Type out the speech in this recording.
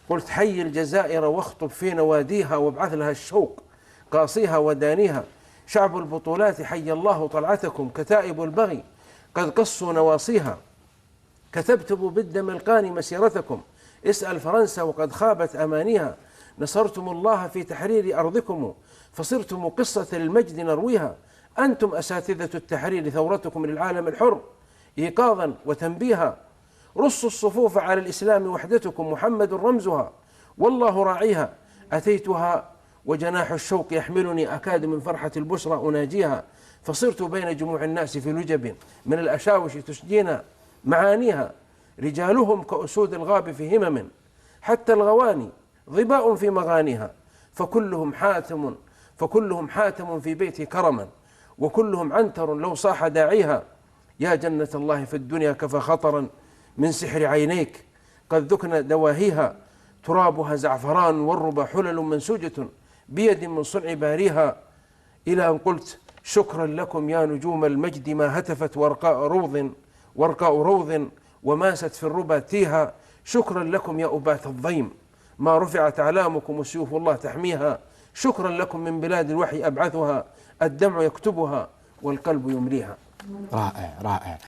قلت حي الجزائر واخطب في نواديها وابعث لها الشوق قاصيها ودانيها. شعب البطولات حي الله طلعتكم، كتائب البغي قد قصوا نواصيها. كتبتم بالدم القاني مسيرتكم، اسأل فرنسا وقد خابت أمانيها. نصرتم الله في تحرير أرضكم، فصرتم قصة المجد نرويها. أنتم أساتذة التحرير، ثورتكم للعالم الحر إيقاظا وتنبيها. رصوا الصفوف على الإسلام وحدتكم، محمد رمزها والله راعيها. أتيتها وجناح الشوق يحملني، أكاد من فرحة البشرى أناجيها. فصرت بين جموع الناس في لجب من الأشاوش تسجينا معانيها. رجالهم كأسود الغاب في همم، حتى الغواني ظباء في مغانيها. فكلهم حاتم في بيتي كرما، وكلهم عنتر لو صاح داعيها. يا جنة الله في الدنيا كفى خطرا من سحر عينيك، قد ذقن دواهيها. ترابها زعفران والربا حلل منسوجة بيد من صنع باريها. إلى أن قلت شكرا لكم يا نجوم المجد، ما هتفت ورقاء روض وماست في الربا تيها. شكرا لكم يا أبات الضيم، ما رفعت أعلامكم وسيوف الله تحميها. شكرا لكم من بلاد الوحي أبعثها، الدمع يكتبها والقلب يمليها. رائع رائع.